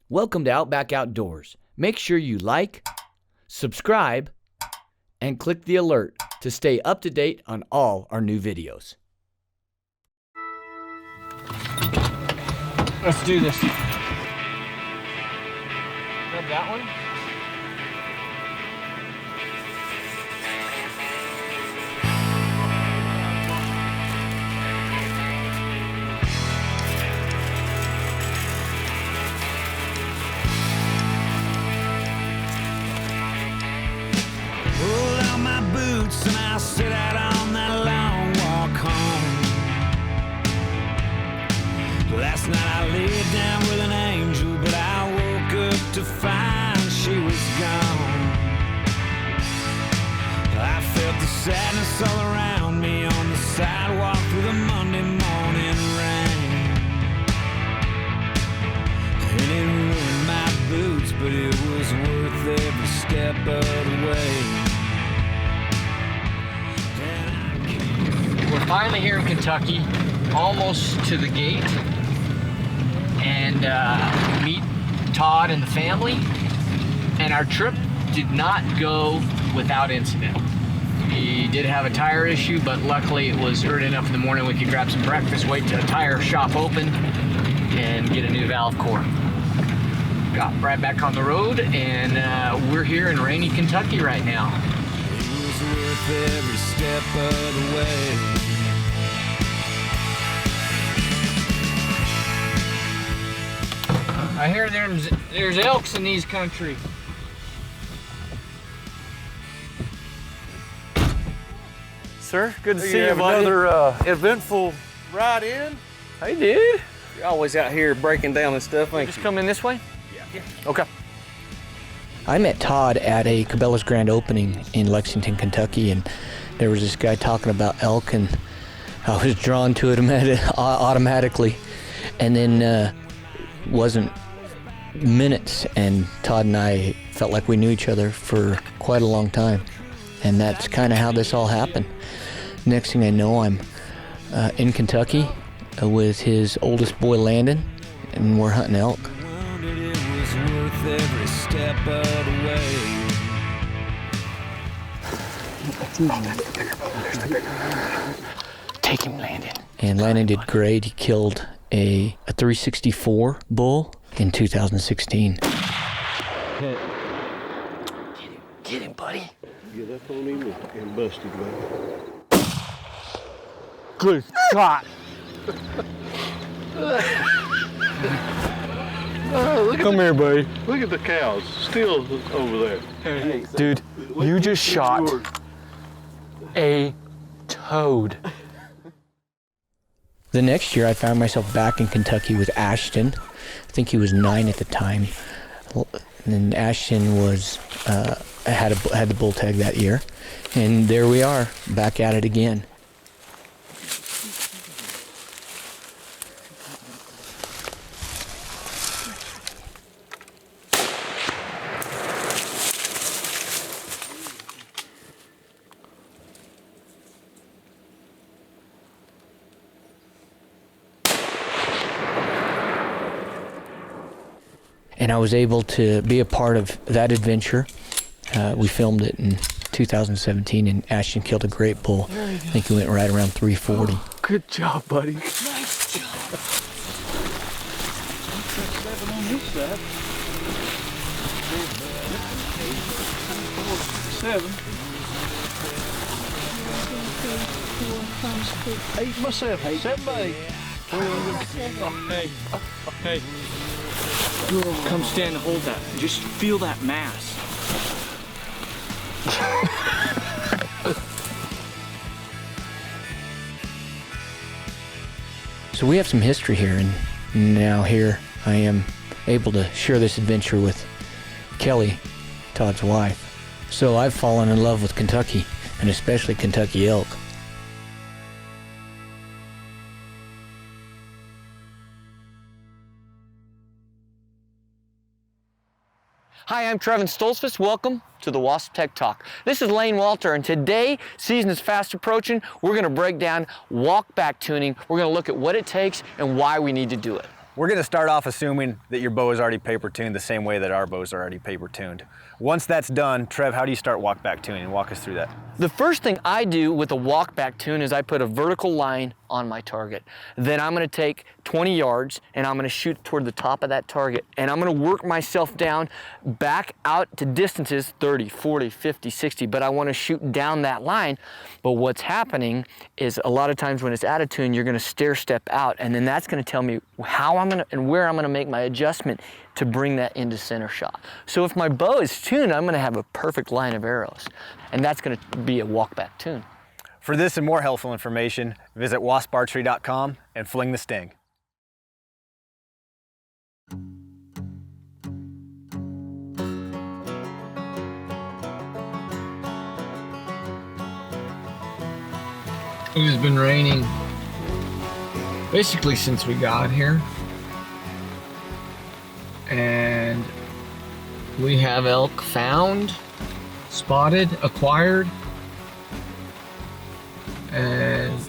Welcome to Outback Outdoors. Make sure you like, subscribe, and click the alert to stay up to date on all our new videos. Let's do this. Grab that one. Pull out my boots and I set out on that long walk home. Last night I laid down with an angel, but I woke up to find she was gone. I felt the sadness all around me on the sidewalk through the Monday morning rain. And it ruined my boots, but it was worth every step of the way. We're finally here in Kentucky, almost to the gate, and meet Todd and the family. And our trip did not go without incident. We did have a tire issue, but luckily it was early enough in the morning we could grab some breakfast, wait till a tire shop open, and get a new valve core. Got right back on the road, and we're here in rainy Kentucky right now. It was worth every step of the way. I hear there's elks in these country. Sir, good to see you, have buddy. another eventful ride in. Hey, dude. You're always out here breaking down and stuff, ain't Just you? come in this way? Yeah. Okay. I met Todd at a Cabela's grand opening in Lexington, Kentucky, and there was this guy talking about elk, and I was drawn to it automatically. And then wasn't minutes, and Todd and I felt like we knew each other for quite a long time. And that's kind of how this all happened. Next thing I know, I'm in Kentucky with his oldest boy, Landon, and we're hunting elk. It was worth every step of the way. Take him, Landon. And Landon did great. He killed a 364 bull in 2016. Get him, buddy. Get up on him and bust him, man. Good shot. Come here, buddy. Look at the cows, still over there. Hey, dude, you just shot a toad. The next year, I found myself back in Kentucky with Ashton. I think he was 9 at the time. And Ashton was had the bull tag that year. And there we are, back at it again. And I was able to be a part of that adventure. We filmed it in 2017, and Ashton killed a great bull. I think he went right around 340. Oh, good job, buddy. Nice job. S11 on this side. 7. 8 myself. 7 by 8. Hey. Come stand and hold that. Just feel that mass. So we have some history here, and now here I am able to share this adventure with Kelly, Todd's wife. So I've fallen in love with Kentucky, and especially Kentucky elk. Hi, I'm Trevon Stolzfus. Welcome to the Wasp Tech Talk. This is Lane Walter, and today, season is fast approaching. We're going to break down walk-back tuning. We're going to look at what it takes and why we need to do it. We're gonna start off assuming that your bow is already paper tuned the same way that our bows are already paper tuned. Once that's done, Trev, how do you start walk back tuning? Walk us through that. The first thing I do with a walk back tune is I put a vertical line on my target. Then I'm gonna take 20 yards and I'm gonna shoot toward the top of that target. And I'm gonna work myself down back out to distances 30, 40, 50, 60, but I wanna shoot down that line. But what's happening is a lot of times when it's out of tune, you're gonna stair step out, and then that's gonna tell me how I'm gonna and where I'm gonna make my adjustment to bring that into center shot. So if my bow is tuned, I'm gonna have a perfect line of arrows, and that's gonna be a walk back tune. For this and more helpful information, visit wasparchery.com and fling the sting. It has been raining basically since we got here, and we have elk found, spotted, acquired, and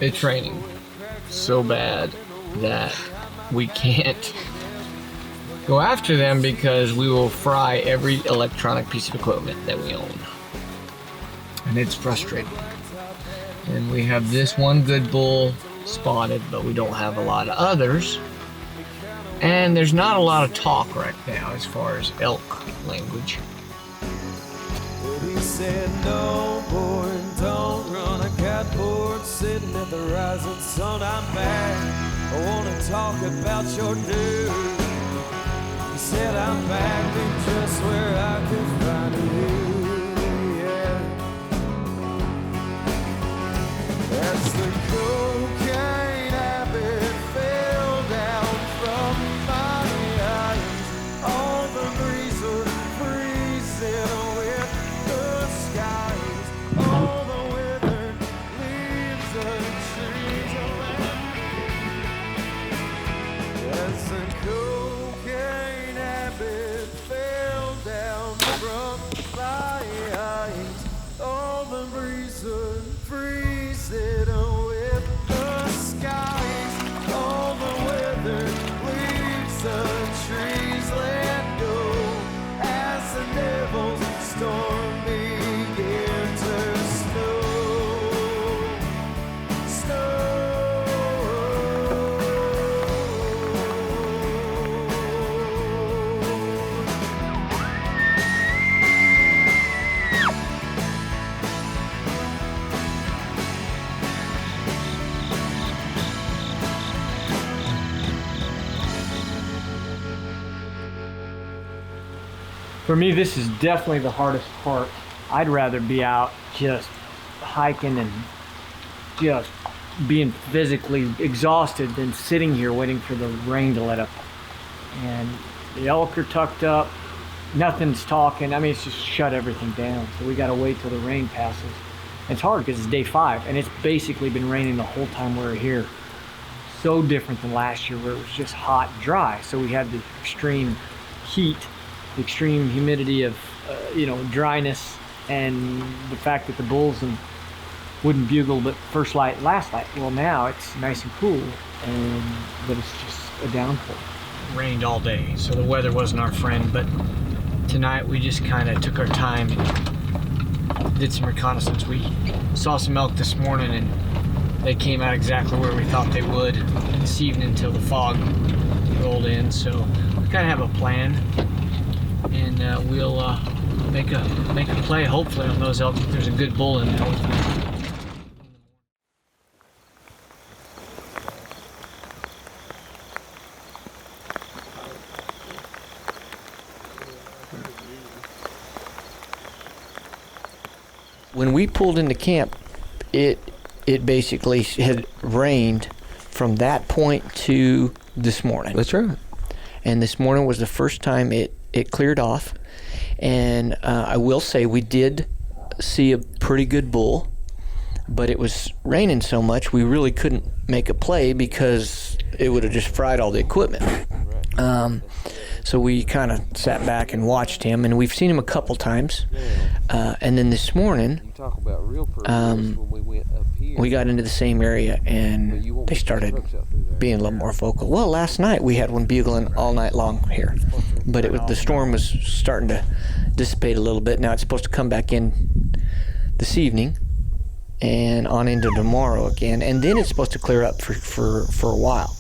it's raining so bad that we can't go after them because we will fry every electronic piece of equipment that we own, and it's frustrating. And we have this one good bull spotted, but we don't have a lot of others. And there's not a lot of talk right now as far as elk language. He said, no, boy, don't run a catboard sitting at the rising sun. I'm back. I want to talk about your dude. He said, I'm back in just where I could find you. As the cocaine habit fell down from my eyes, all the breeze would freezing with the skies, all the withered leaves and trees around me. As the cocaine habit fell down from my eyes, all the breeze would freeze. Sit with the skies, all the weather leaves the trees let go as the devil's storm began to snow. For me, this is definitely the hardest part. I'd rather be out just hiking and just being physically exhausted than sitting here waiting for the rain to let up. And the elk are tucked up, nothing's talking. I mean, it's just shut everything down. So we gotta wait till the rain passes. It's hard because it's day 5 and it's basically been raining the whole time we were here. So different than last year where it was just hot and dry. So we had the extreme heat, the extreme humidity of dryness, and the fact that the bulls wouldn't bugle but first light, last light. Well, now it's nice and cool, but it's just a downpour. It rained all day, so the weather wasn't our friend, but tonight we just kind of took our time and did some reconnaissance. We saw some elk this morning and they came out exactly where we thought they would this evening until the fog rolled in, so we kind of have a plan. And we'll make a play hopefully on those elk if there's a good bull in there. When we pulled into camp, it basically had rained from that point to this morning. That's right. And this morning was the first time it cleared off. And I will say we did see a pretty good bull, but it was raining so much we really couldn't make a play because it would have just fried all the equipment. So we kind of sat back and watched him, and we've seen him a couple times. And then this morning, we got into the same area, and they started being a little more vocal. Well, last night we had one bugling all night long here, but the storm was starting to dissipate a little bit. Now it's supposed to come back in this evening and on into tomorrow again, and then it's supposed to clear up for a while.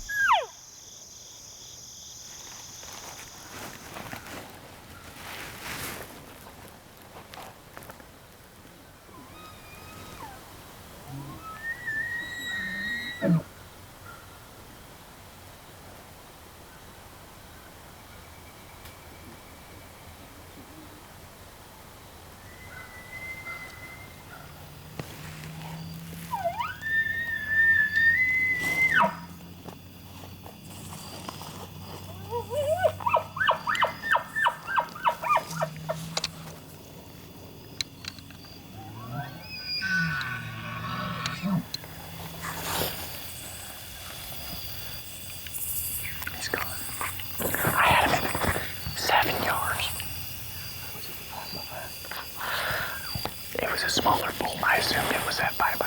Smaller bull. I assumed it was that bye. It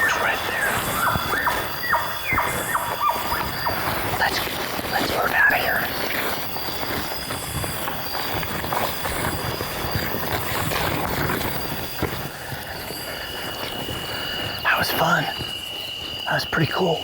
was right there. Let's move out of here. That was fun. That was pretty cool.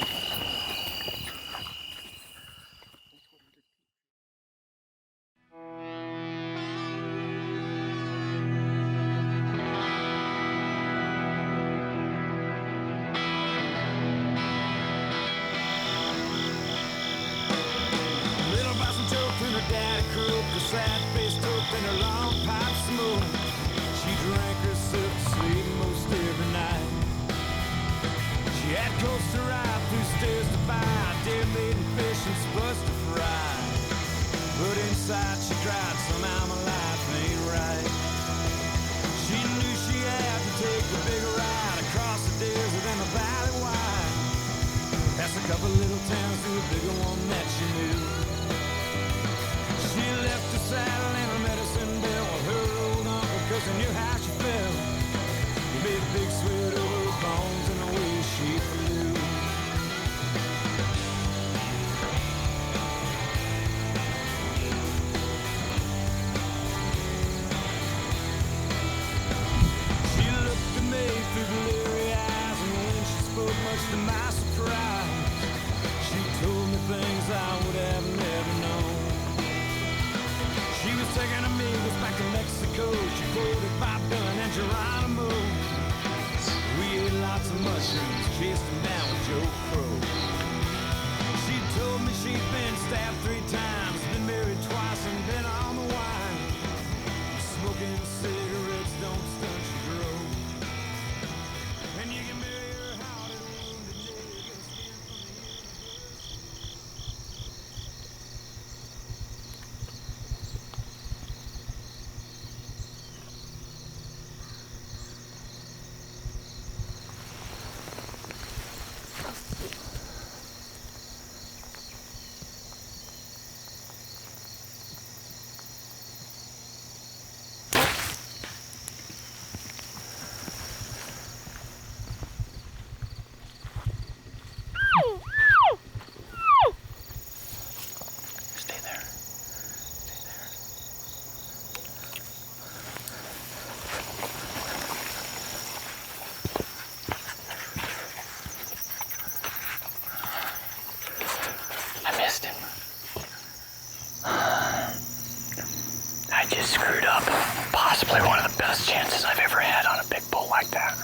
Chances I've ever had on a big bull like that.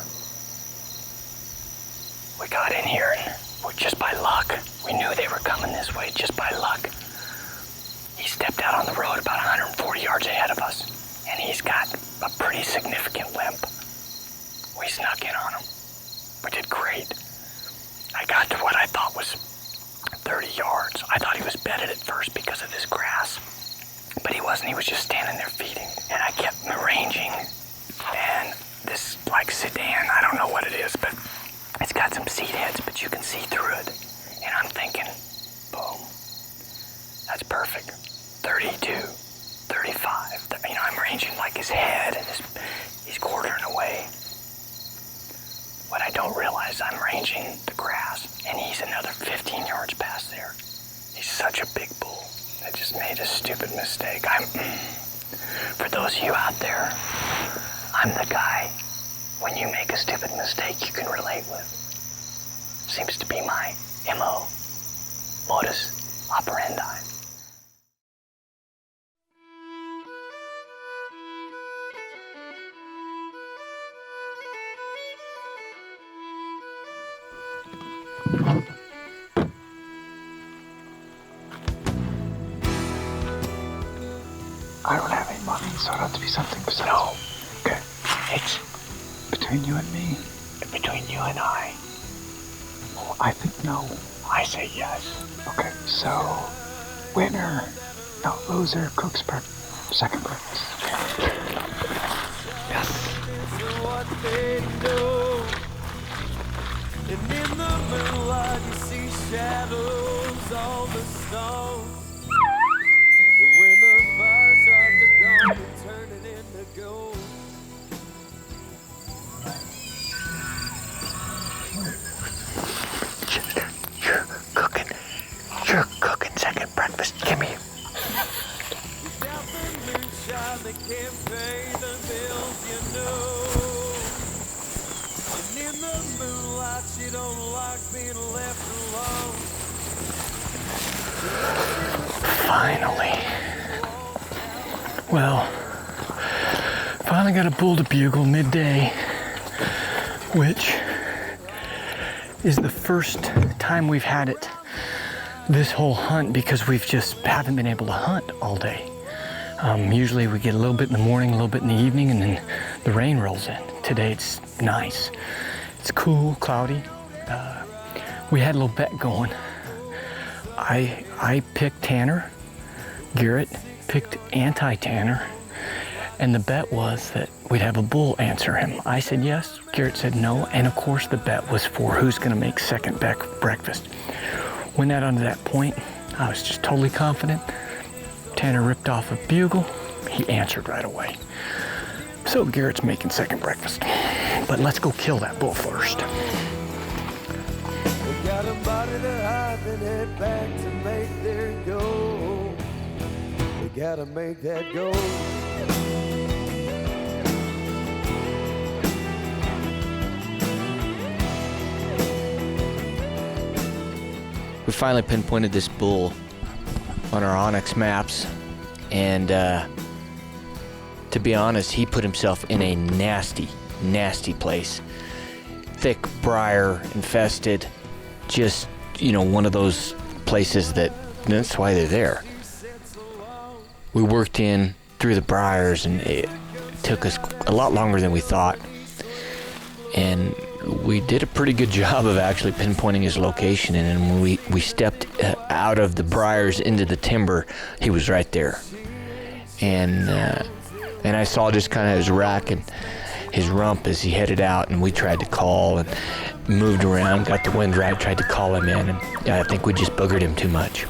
We got in here and just by luck, we knew they were coming this way just by luck. He stepped out on the road about 140 yards ahead of us, and he's got a pretty significant limp. We snuck in on him. We did great. I got to what I thought was 30 yards. I thought he was bedded at first because of this grass, but he wasn't. He was just standing there feeding, and I kept arranging. And this like sedan, I don't know what it is, but it's got some seat heads, but you can see through it. And I'm thinking, boom, that's perfect. 32, 35. I'm ranging like his head, and he's quartering away. What I don't realize, I'm ranging the grass, and such a big bull. I just made a stupid mistake. For those of you out there, I'm the guy when you make a stupid mistake you can relate with. Seems to be my MO, modus operandi. I don't have any money, so it'll have to be something besides. No. Okay. It's Between you and me. between you and I. Well, I think no. I say yes. Okay, so winner, no loser, cooks second breakfast. Yes. What they know. And in the moonlight you see shadows on the stones. And when the fires start to go, you turn it into gold. You're cooking second breakfast. Give me. Without the moonshine they can't pay the bills, you know. And in the moonlight you don't like being left alone. Finally. Well, finally got a bull to bugle midday, which is the first time we've had it this whole hunt because we've just haven't been able to hunt all day. Usually we get a little bit in the morning, a little bit in the evening, and then the rain rolls in. Today it's nice. It's cool, cloudy. We had a little bet going. I picked Tanner, Garrett picked anti-Tanner, and the bet was that we'd have a bull answer him. I said yes, Garrett said no, and of course the bet was for who's gonna make second breakfast. When that onto that point, I was just totally confident. Tanner ripped off a bugle, he answered right away. So Garrett's making second breakfast. But let's go kill that bull first. They got a body to hide, then head back to make their goal. They gotta make that goal. We finally pinpointed this bull on our Onyx maps, and to be honest, he put himself in a nasty, nasty place. Thick briar infested, just, you know, one of those places that's why they're there. We worked in through the briars, and it took us a lot longer than we thought, and we did a pretty good job of actually pinpointing his location, and then when we stepped out of the briars into the timber, he was right there. And I saw just kind of his rack and his rump as he headed out, and we tried to call and moved around, got the wind right, tried to call him in, and I think we just boogered him too much.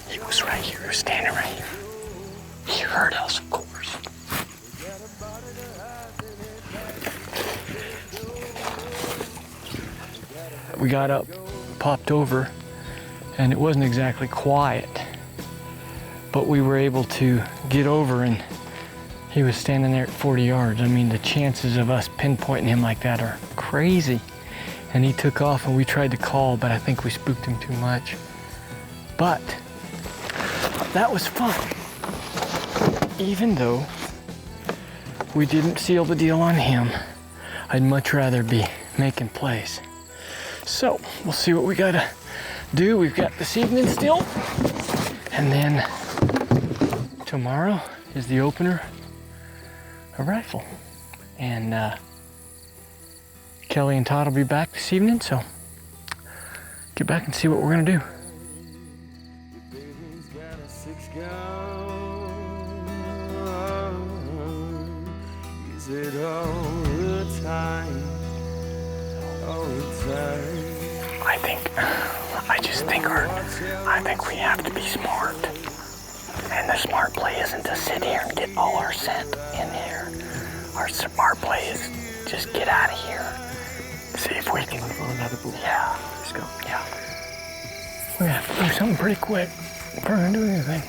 He was right here, he was standing right here. He heard us, of course. We got up, popped over, and it wasn't exactly quiet, but we were able to get over, and he was standing there at 40 yards. I mean, the chances of us pinpointing him like that are crazy. And he took off, and we tried to call, but I think we spooked him too much. But that was fun. Even though we didn't seal the deal on him, I'd much rather be making plays. So we'll see what we gotta do. We've got this evening still, and then tomorrow is the opener of rifle. And Kelly and Todd will be back this evening, so get back and see what we're gonna do. It all the time, all the time. I think I think we have to be smart. And the smart play isn't to sit here and get all our scent in here. Our smart play is just get out of here. See if we can find another bull. Yeah. Let's go. Yeah. We have to do something pretty quick if we're gonna do anything.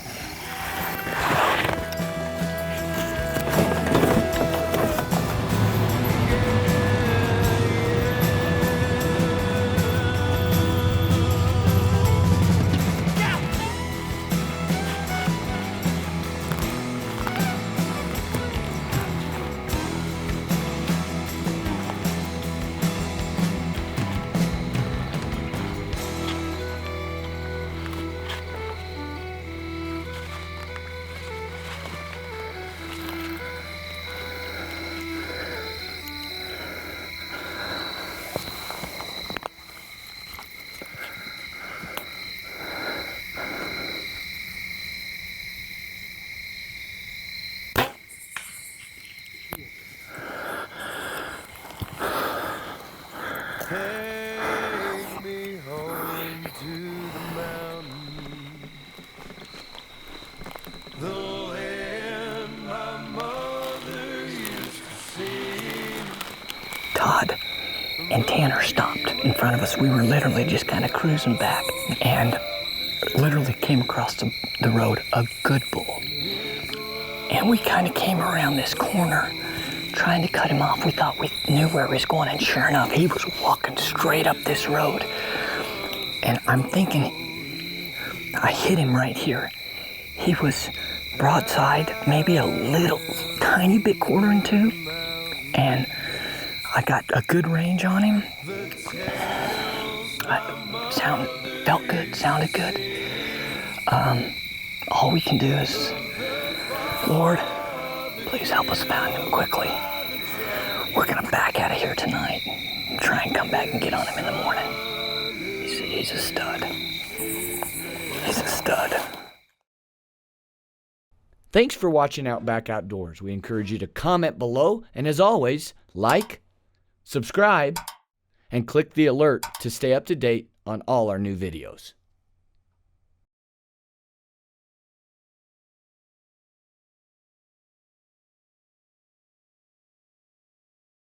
Take me home to the mountain, the land my mother used to sing. Todd and Tanner stopped in front of us. We were literally just kind of cruising back and literally came across the road a good bull. And we kind of came around this corner trying to cut him off. We thought we knew where he was going, and sure enough, he was walking straight up this road. And I'm thinking, I hit him right here. He was broadside, maybe a little tiny bit quartering to, and I got a good range on him. Felt good, sounded good. All we can do is, Lord, please help us find him quickly. We're gonna back out of here tonight and try and come back and get on him in the morning. He's a stud. He's a stud. Thanks for watching Outback Outdoors. We encourage you to comment below, and as always, like, subscribe, and click the alert to stay up to date on all our new videos.